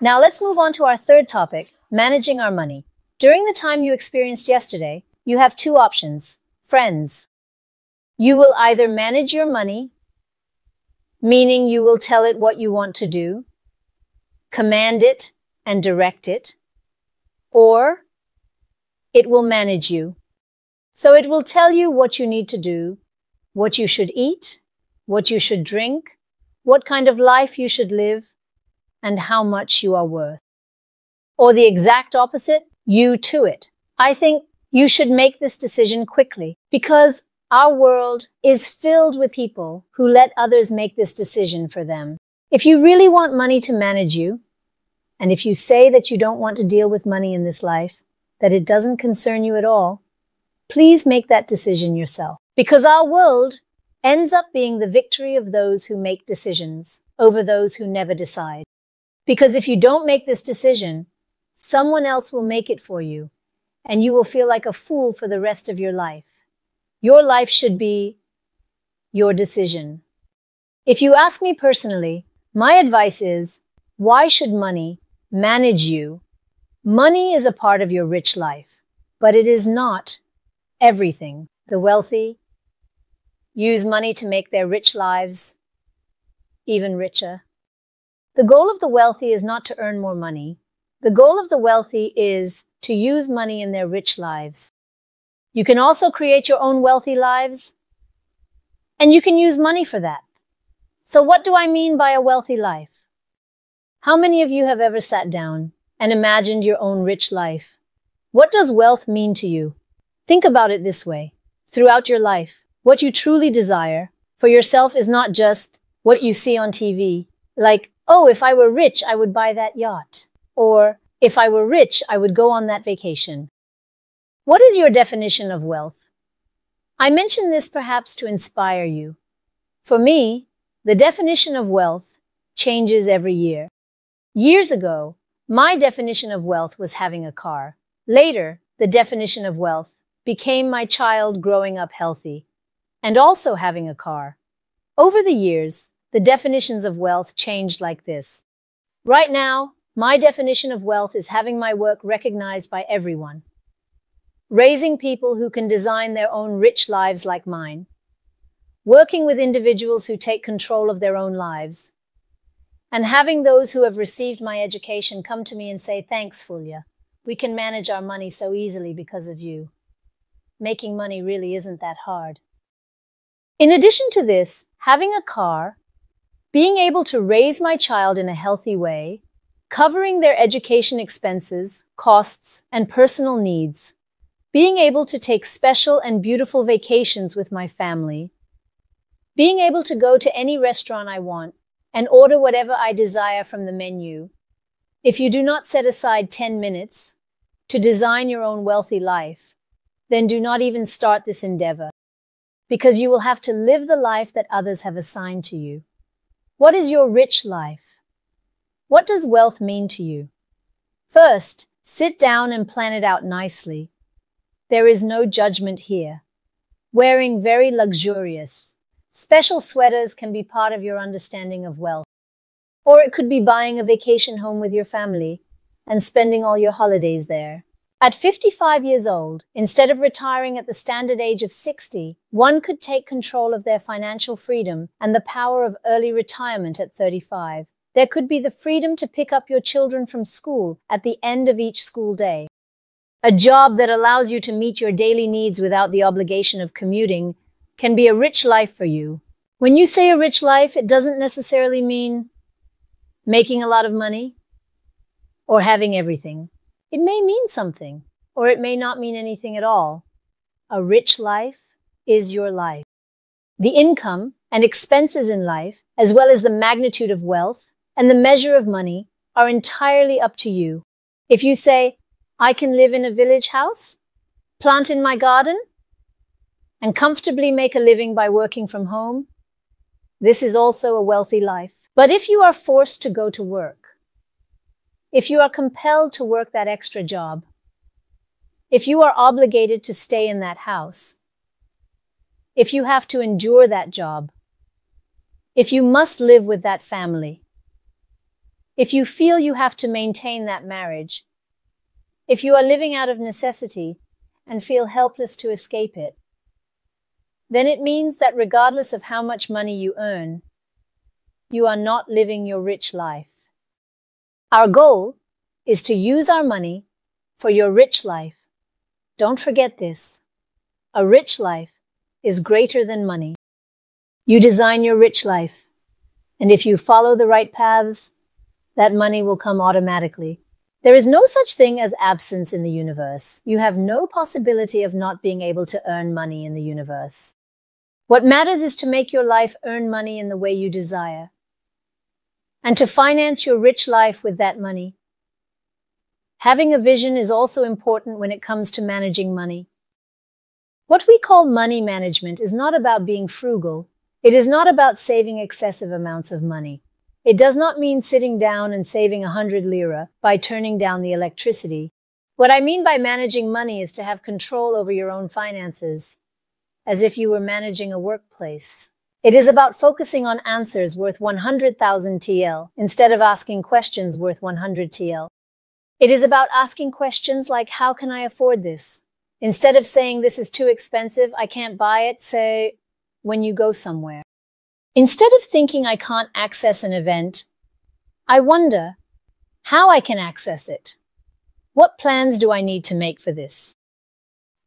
Now let's move on to our third topic, managing our money. During the time you experienced yesterday, you have two options. Friends. You will either manage your money, meaning you will tell it what you want to do, command it and direct it, or it will manage you. So it will tell you what you need to do, what you should eat, what you should drink, what kind of life you should live, and how much you are worth. Or the exact opposite, you to it. I think you should make this decision quickly because our world is filled with people who let others make this decision for them. If you really want money to manage you, and if you say that you don't want to deal with money in this life, that it doesn't concern you at all, please make that decision yourself. Because our world ends up being the victory of those who make decisions over those who never decide. Because if you don't make this decision, someone else will make it for you, and you will feel like a fool for the rest of your life. Your life should be your decision. If you ask me personally, my advice is, why should money manage you? Money is a part of your rich life, but it is not everything. The wealthy use money to make their rich lives even richer. The goal of the wealthy is not to earn more money. The goal of the wealthy is to use money in their rich lives. You can also create your own wealthy lives, and you can use money for that. So what do I mean by a wealthy life? How many of you have ever sat down and imagined your own rich life? What does wealth mean to you? Think about it this way. Throughout your life, what you truly desire for yourself is not just what you see on TV, like, oh, if I were rich, I would buy that yacht. Or, if I were rich, I would go on that vacation. What is your definition of wealth? I mention this perhaps to inspire you. For me, the definition of wealth changes every year. Years ago, my definition of wealth was having a car. Later, the definition of wealth became my child growing up healthy and also having a car. Over the years, the definitions of wealth changed like this. Right now, my definition of wealth is having my work recognized by everyone. Raising people who can design their own rich lives like mine. Working with individuals who take control of their own lives. And having those who have received my education come to me and say, "Thanks, Fulya. We can manage our money so easily because of you. Making money really isn't that hard." In addition to this, having a car, being able to raise my child in a healthy way, covering their education expenses, costs, and personal needs, being able to take special and beautiful vacations with my family, being able to go to any restaurant I want and order whatever I desire from the menu. If you do not set aside 10 minutes to design your own wealthy life, then do not even start this endeavor, because you will have to live the life that others have assigned to you. What is your rich life? What does wealth mean to you? First, sit down and plan it out nicely. There is no judgment here. Wearing very luxurious, special sweaters can be part of your understanding of wealth. Or it could be buying a vacation home with your family and spending all your holidays there. At 55 years old, instead of retiring at the standard age of 60, one could take control of their financial freedom and the power of early retirement at 35. There could be the freedom to pick up your children from school at the end of each school day. A job that allows you to meet your daily needs without the obligation of commuting can be a rich life for you. When you say a rich life, it doesn't necessarily mean making a lot of money or having everything. It may mean something, or it may not mean anything at all. A rich life is your life. The income and expenses in life, as well as the magnitude of wealth and the measure of money, are entirely up to you. If you say, "I can live in a village house, plant in my garden, and comfortably make a living by working from home," this is also a wealthy life. But if you are forced to go to work, if you are compelled to work that extra job, if you are obligated to stay in that house, if you have to endure that job, if you must live with that family, if you feel you have to maintain that marriage, if you are living out of necessity and feel helpless to escape it, then it means that regardless of how much money you earn, you are not living your rich life. Our goal is to use our money for your rich life. Don't forget this. A rich life is greater than money. You design your rich life, and if you follow the right paths, that money will come automatically. There is no such thing as absence in the universe. You have no possibility of not being able to earn money in the universe. What matters is to make your life earn money in the way you desire, and to finance your rich life with that money. Having a vision is also important when it comes to managing money. What we call money management is not about being frugal. It is not about saving excessive amounts of money. It does not mean sitting down and saving 100 lira by turning down the electricity. What I mean by managing money is to have control over your own finances, as if you were managing a workplace. It is about focusing on answers worth 100,000 TL instead of asking questions worth 100 TL. It is about asking questions like, how can I afford this? Instead of saying this is too expensive, I can't buy it, say, when you go somewhere. Instead of thinking I can't access an event, I wonder how I can access it. What plans do I need to make for this?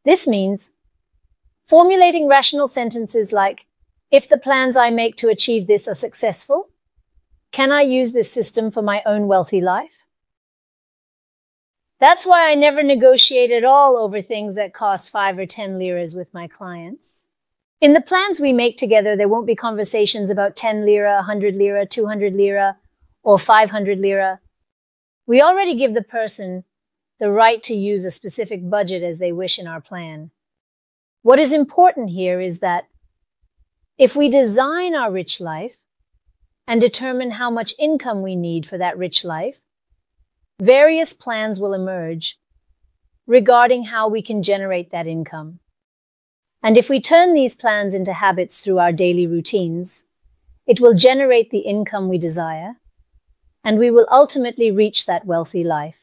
This means formulating rational sentences like, if the plans I make to achieve this are successful, can I use this system for my own wealthy life? That's why I never negotiate at all over things that cost 5 or 10 liras with my clients. In the plans we make together, there won't be conversations about 10 lira, 100 lira, 200 lira, or 500 lira. We already give the person the right to use a specific budget as they wish in our plan. What is important here is that if we design our rich life and determine how much income we need for that rich life, various plans will emerge regarding how we can generate that income. And if we turn these plans into habits through our daily routines, it will generate the income we desire, and we will ultimately reach that wealthy life.